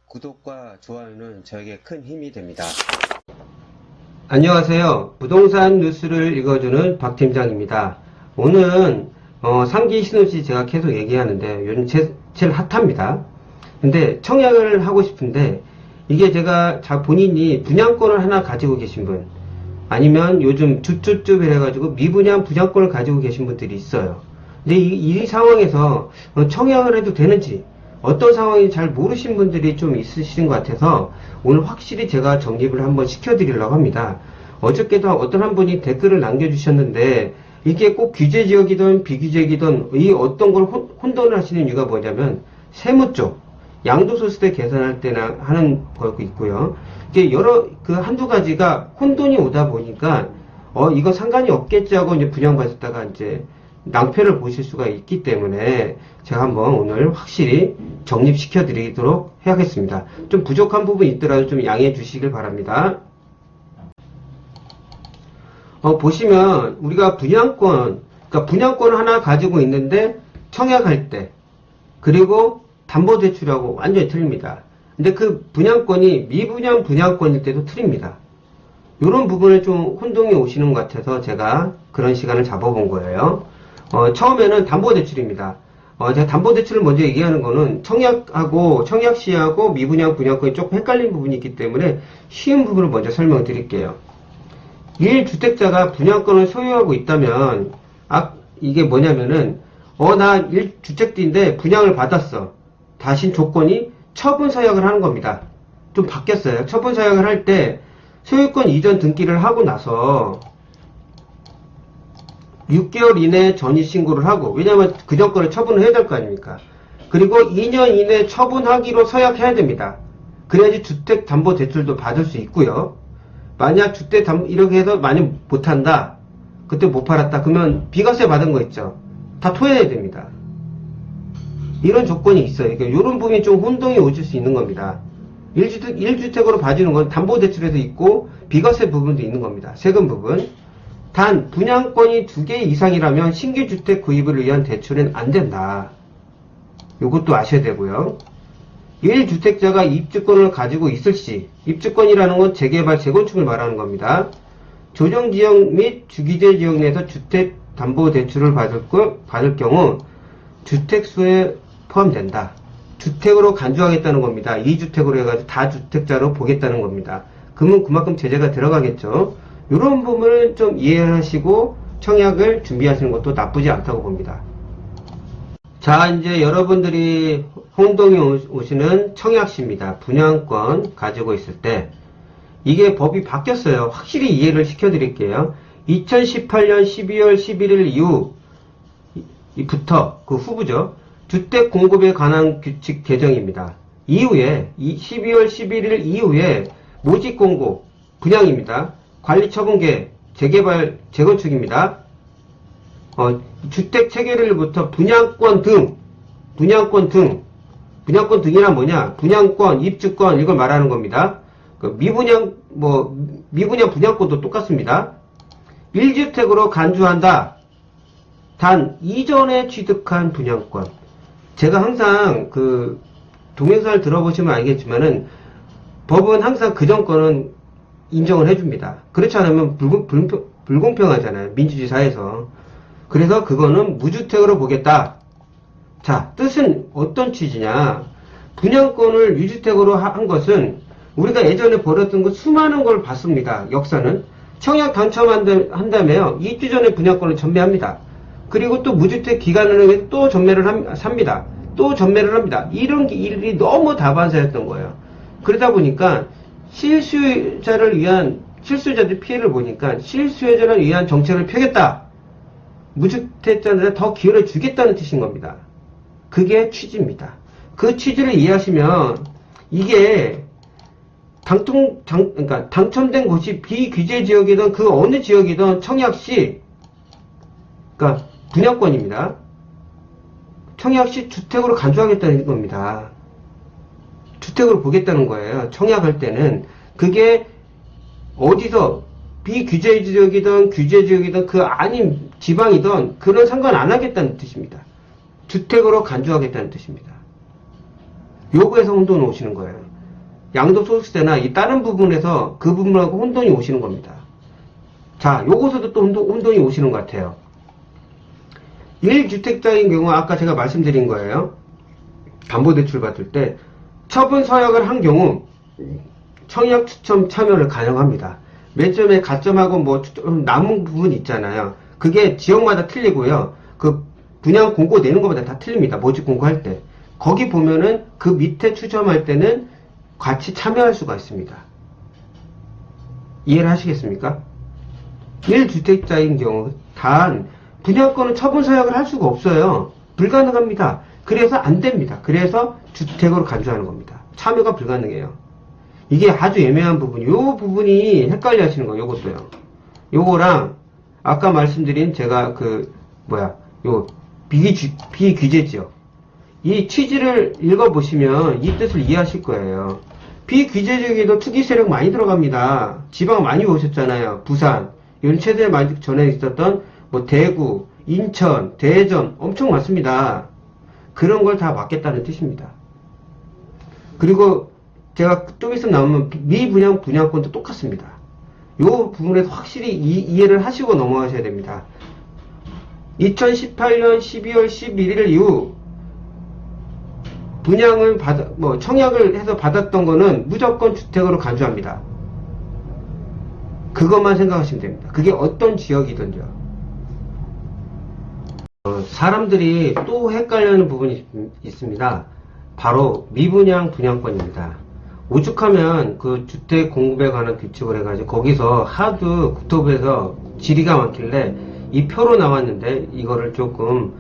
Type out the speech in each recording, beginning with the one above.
구독과 좋아요는 저에게 큰 힘이 됩니다. 안녕하세요. 부동산 뉴스를 읽어주는 박 팀장입니다. 오늘은 3기 신도시 제가 계속 얘기하는데 요즘 제일 핫합니다. 근데 청약을 하고 싶은데 이게 제가 본인이 분양권을 하나 가지고 계신 분 아니면 요즘 줍줍줍 해가지고 미분양 분양권을 가지고 계신 분들이 있어요. 근데 이 상황에서 청약을 해도 되는지 어떤 상황인지 잘 모르신 분들이 좀 있으신 것 같아서 오늘 확실히 제가 정립을 한번 시켜드리려고 합니다. 어저께도 어떤 한 분이 댓글을 남겨주셨는데 이게 꼭 규제지역이든 비규제이든 이 어떤 걸 혼돈을 하시는 이유가 뭐냐면 세무 쪽 양도소득세 계산할 때나 하는 거고 있고요. 이게 한두 가지가 혼돈이 오다 보니까 이거 상관이 없겠지 하고 이제 분양받았다가 이제 낭패를 보실 수가 있기 때문에 제가 한번 오늘 확실히 정립시켜 드리도록 해야겠습니다. 좀 부족한 부분이 있더라도 좀 양해해 주시길 바랍니다. 보시면 우리가 그러니까 분양권 하나 가지고 있는데 청약할 때 그리고 담보대출하고 완전히 틀립니다. 근데 그 분양권이 미분양 분양권일 때도 틀립니다. 이런 부분에 좀 혼동이 오시는 것 같아서 제가 그런 시간을 잡아본 거예요. 처음에는 담보대출입니다. 제가 담보대출을 먼저 얘기하는 거는 청약 시하고 미분양 분양권이 조금 헷갈린 부분이 있기 때문에 쉬운 부분을 먼저 설명드릴게요. 1주택자가 분양권을 소유하고 있다면, 이게 뭐냐면은, 나 1주택지인데 분양을 받았어. 다신 조건이 처분 서약을 하는 겁니다. 좀 바뀌었어요. 처분 서약을 할 때 소유권 이전 등기를 하고 나서 6개월 이내에 전입신고를 하고, 왜냐면 그전 거를 처분을 해야 될 거 아닙니까? 그리고 2년 이내에 처분하기로 서약해야 됩니다. 그래야지 주택담보대출도 받을 수 있고요. 만약 이렇게 해서 많이 못한다. 그때 못 팔았다. 그러면 비과세 받은 거 있죠. 다 토해야 됩니다. 이런 조건이 있어요. 그러니까 이런 부분이 좀 혼동이 오실 수 있는 겁니다. 1주택으로 봐주는 건 담보대출에도 있고 비과세 부분도 있는 겁니다. 세금 부분. 단 분양권이 2개 이상이라면 신규주택 구입을 위한 대출은 안 된다. 이것도 아셔야 되고요. 1주택자가 입주권을 가지고 있을 시, 입주권이라는 건 재개발, 재건축을 말하는 겁니다. 조정지역 및 주기재지역 내에서 주택담보대출을 받을 경우 주택수에 포함된다. 주택으로 간주하겠다는 겁니다. 2주택으로 해가지고 다주택자로 보겠다는 겁니다. 그러면 그만큼 제재가 들어가겠죠. 이런 부분을 좀 이해하시고 청약을 준비하시는 것도 나쁘지 않다고 봅니다. 자, 이제 여러분들이 혼동이 오시는 청약시입니다. 분양권 가지고 있을 때 이게 법이 바뀌었어요. 확실히 이해를 시켜드릴게요. 2018년 12월 11일 이후부터 그 후부죠. 주택 공급에 관한 규칙 개정입니다. 이후에 12월 11일 이후에 모집 공고 분양입니다. 관리처분계 재개발 재건축입니다. 주택 체결일부터 분양권 등이란 뭐냐? 분양권, 입주권 이걸 말하는 겁니다. 미분양 분양권도 똑같습니다. 1주택으로 간주한다. 단 이전에 취득한 분양권. 제가 항상 동영상을 들어보시면 알겠지만은 법은 항상 그전 거는 인정을 해줍니다. 그렇지 않으면 불공평하잖아요. 민주주의 사회에서. 그래서 그거는 무주택으로 보겠다. 자, 뜻은 어떤 취지냐? 분양권을 유주택으로 한 것은 우리가 예전에 벌였던 거 수많은 걸 봤습니다. 역사는. 청약 당첨한다며요. 입주 전에 분양권을 전매합니다. 그리고 또 무주택 기간을 위해 또 전매를 삽니다. 또 전매를 합니다. 이런 일이 너무 다반사였던 거예요. 그러다 보니까 실수요자들 피해를 보니까 실수요자를 위한 정책을 펴겠다. 무주택자들에 더 기회를 주겠다는 뜻인 겁니다. 그게 취지입니다. 그 취지를 이해하시면 이게 그러니까 당첨된 곳이 비규제 지역이든 그 어느 지역이든 청약시 그러니까 분양권입니다. 청약시 주택으로 간주하겠다는 겁니다. 주택으로 보겠다는 거예요. 청약할 때는 그게 어디서 비규제 지역이든 규제 지역이든 그 아닌 지방이든 그런 상관 안 하겠다는 뜻입니다. 주택으로 간주하겠다는 뜻입니다. 요거에서 혼돈 오시는 거예요. 양도소득세나 이 다른 부분에서 그 부분하고 혼돈이 오시는 겁니다. 자, 요것에도 또 혼돈이 오시는 것 같아요. 1주택자인 경우 아까 제가 말씀드린 거예요. 담보대출 받을 때 처분 서약을 한 경우 청약 추첨 참여를 가능합니다. 몇 점에 가점하고 뭐 남은 부분 있잖아요. 그게 지역마다 틀리고요. 그 분양 공고 내는 것마다 다 틀립니다. 모집 공고할 때. 거기 보면은 그 밑에 추첨할 때는 같이 참여할 수가 있습니다. 이해를 하시겠습니까? 1주택자인 경우 단 분양권은 처분 서약을 할 수가 없어요. 불가능합니다. 그래서 안 됩니다. 그래서 주택으로 간주하는 겁니다. 참여가 불가능해요. 이게 아주 애매한 부분이, 요 부분이 헷갈려 하시는 거예요. 요것도요. 요거랑 아까 말씀드린 제가 요 비규제지역. 이 취지를 읽어보시면 이 뜻을 이해하실 거예요. 비규제지역에도 투기 세력 많이 들어갑니다. 지방 많이 오셨잖아요. 부산. 이런 최대 전에 있었던 뭐 대구, 인천, 대전 엄청 많습니다. 그런 걸 다 막겠다는 뜻입니다. 그리고 제가 좀 있으면 나오면 미분양 분양권도 똑같습니다. 요 부분에서 확실히 이해를 하시고 넘어가셔야 됩니다. 2018년 12월 11일 이후 분양을 청약을 해서 받았던 거는 무조건 주택으로 간주합니다. 그것만 생각하시면 됩니다. 그게 어떤 지역이든지요. 사람들이 또 헷갈려하는 부분이 있습니다. 바로 미분양 분양권입니다. 오죽하면 그 주택 공급에 관한 규칙을 해가지고 거기서 하도 국토부에서 질의가 많길래 이 표로 나왔는데 이거를 조금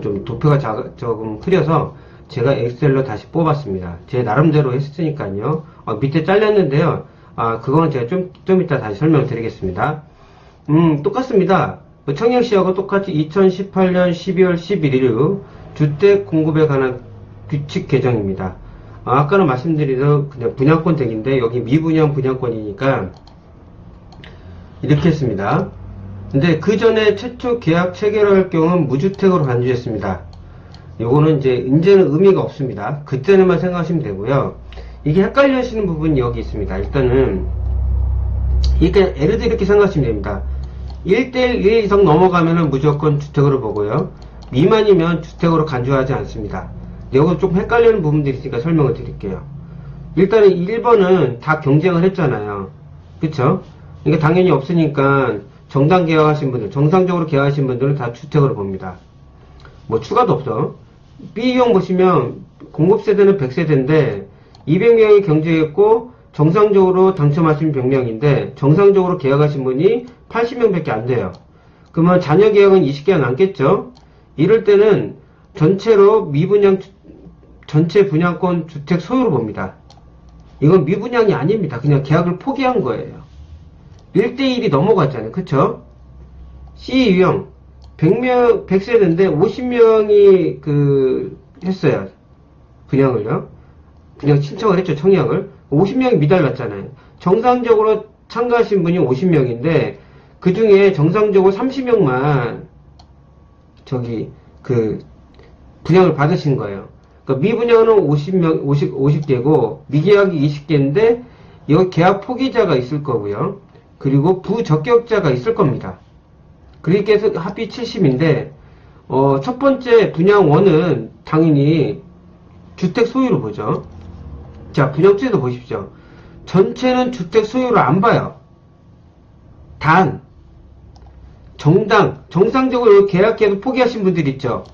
좀 도표가 조금 흐려서 제가 엑셀로 다시 뽑았습니다. 제 나름대로 했으니까요. 밑에 잘렸는데요. 그거는 제가 좀 이따 다시 설명드리겠습니다. 똑같습니다. 청약시하고 똑같이 2018년 12월 11일 후 주택 공급에 관한 규칙 개정입니다. 아까는 말씀드린 그냥 분양권 덱인데 여기 미분양 분양권이니까 이렇게 했습니다. 근데 그 전에 최초 계약 체결할 경우는 무주택으로 간주했습니다. 요거는 이제는 의미가 없습니다. 그때는만 생각하시면 되고요. 이게 헷갈려 하시는 부분이 여기 있습니다. 일단은 이렇게 예를 들어 이렇게 생각하시면 됩니다. 1대1 이상 넘어가면은 무조건 주택으로 보고요. 미만이면 주택으로 간주하지 않습니다. 여기 조금 헷갈리는 부분들이 있으니까 설명을 드릴게요. 일단은 1번은 다 경쟁을 했잖아요. 그쵸? 이게 당연히 없으니까 정당 계약하신 분들, 정상적으로 계약하신 분들은 다 주택으로 봅니다. 뭐 추가도 없어. B형 보시면 공급세대는 100세대인데 200명이 경쟁했고 정상적으로 당첨하신 100명인데 정상적으로 계약하신 분이 80명밖에 안 돼요. 그러면 자녀 계약은 20개가 남겠죠? 이럴 때는 전체로 전체 분양권 주택 소유로 봅니다. 이건 미분양이 아닙니다. 그냥 계약을 포기한 거예요. 1대1이 넘어갔잖아요. 그쵸? C유형 100세대인데 50명이 했어요. 분양을요. 그냥 신청을 했죠. 청약을. 50명이 미달났잖아요. 정상적으로 참가하신 분이 50명인데 그 중에 정상적으로 30명만 분양을 받으신 거예요. 그러니까 미분양은 50개고 미계약이 20개인데 여기 계약 포기자가 있을 거고요. 그리고 부적격자가 있을 겁니다. 그렇게 해서 합이 70인데 첫 번째 분양원은 당연히 주택 소유로 보죠. 자, 분양주에도 보십시오. 전체는 주택 소유로 안 봐요. 단 정상적으로 계약해도 포기하신 분들 있죠.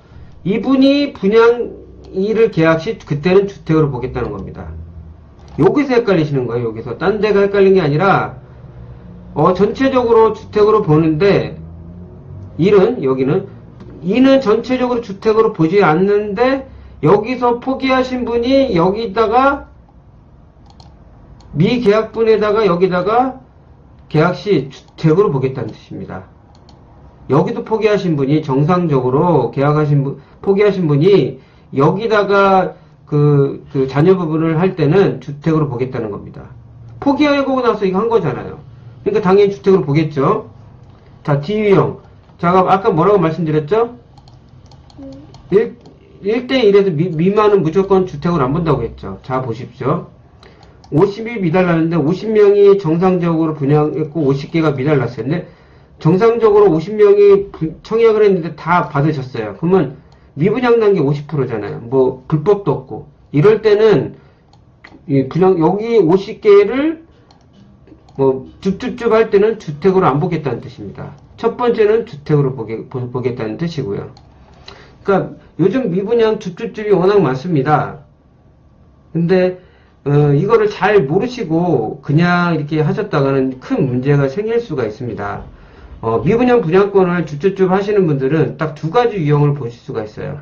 이분이 분양일을 계약 시 그때는 주택으로 보겠다는 겁니다. 여기서 헷갈리시는 거예요. 여기서 딴 데가 헷갈린 게 아니라 전체적으로 주택으로 보는데 여기는 전체적으로 주택으로 보지 않는데 여기서 포기하신 분이 여기다가 미계약분에다가 여기다가 계약시 주택으로 보겠다는 뜻입니다. 여기도 포기하신 분이 정상적으로 포기하신 분이 여기다가 그 자녀 부분을 할 때는 주택으로 보겠다는 겁니다. 포기하고 나서 이거 한 거잖아요. 그러니까 당연히 주택으로 보겠죠. 자, D유형. 자, 아까 뭐라고 말씀드렸죠? 1대1에서 미만은 무조건 주택으로 안 본다고 했죠. 자, 보십시오. 50이 미달났는데 50명이 정상적으로 분양했고 50개가 미달났어요. 근데 정상적으로 50명이 청약을 했는데 다 받으셨어요. 그러면 미분양 게 50%잖아요. 뭐 불법도 없고. 이럴 때는 그냥 여기 50개를 뭐 쭉쭉쭉 할 때는 주택으로 안 보겠다는 뜻입니다. 첫 번째는 주택으로 보겠다는 뜻이고요. 그러니까 요즘 미분양 쭉쭉쭉이 워낙 많습니다. 근데 이거를 잘 모르시고 그냥 이렇게 하셨다가는 큰 문제가 생길 수가 있습니다. 미분양 분양권을 쭉쭉쭉 하시는 분들은 딱 두 가지 유형을 보실 수가 있어요.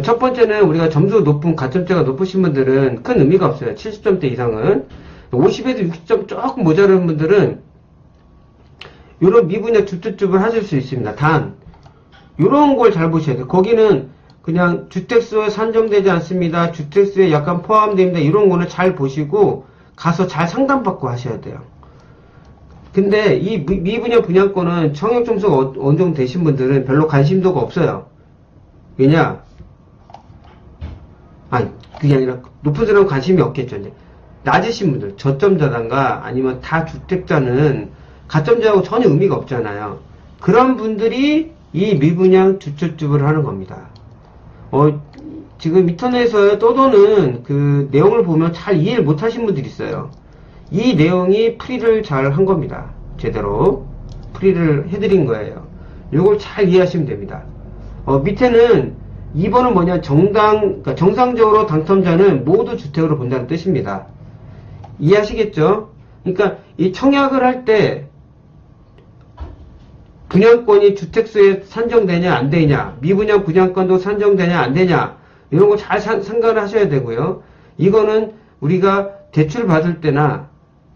첫 번째는 우리가 점수 높은 가점대가 높으신 분들은 큰 의미가 없어요. 70점대 이상은. 50에서 60점 조금 모자른 분들은 이런 미분양 쭉쭉쭉을 하실 수 있습니다. 단 이런 걸 잘 보셔야 돼요. 거기는 그냥 주택수에 산정되지 않습니다. 주택수에 약간 포함됩니다. 이런 거는 잘 보시고 가서 잘 상담받고 하셔야 돼요. 근데 이 미분양 분양권은 청약 점수가 어느 정도 되신 분들은 별로 관심도가 없어요. 왜냐? 아니, 그게 아니라 높은 사람은 관심이 없겠죠. 이제. 낮으신 분들, 저점자단가 아니면 다주택자는 가점자하고 전혀 의미가 없잖아요. 그런 분들이 이 미분양 쭉쭉쭉을 하는 겁니다. 지금 인터넷에 떠도는 그 내용을 보면 잘 이해를 못 하신 분들이 있어요. 이 내용이 풀이를 잘 한 겁니다. 제대로 풀이를 해드린 거예요. 이걸 잘 이해하시면 됩니다. 밑에는 2번은 뭐냐, 그러니까 정상적으로 당첨자는 모두 주택으로 본다는 뜻입니다. 이해하시겠죠? 그러니까 이 청약을 할 때 분양권이 주택수에 산정되냐 안 되냐, 미분양 분양권도 산정되냐 안 되냐, 이런 거 잘 상관을 하셔야 되고요. 이거는 우리가 대출 받을 때나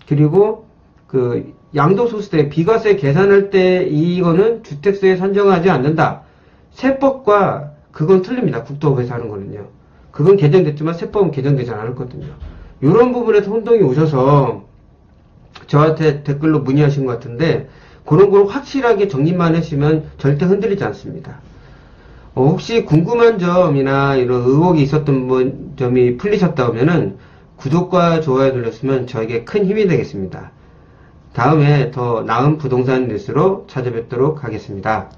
그리고 그 양도소득세, 비과세 계산할 때 이거는 주택수에 산정하지 않는다. 세법과 그건 틀립니다. 국토부에서 하는 거는요. 그건 개정됐지만 세법은 개정되지 않았거든요. 이런 부분에서 혼동이 오셔서 저한테 댓글로 문의하신 것 같은데 그런 걸 확실하게 정리만 하시면 절대 흔들리지 않습니다. 혹시 궁금한 점이나 이런 의혹이 있었던 점이 풀리셨다 하면은 구독과 좋아요 눌렀으면 저에게 큰 힘이 되겠습니다. 다음에 더 나은 부동산 뉴스로 찾아뵙도록 하겠습니다.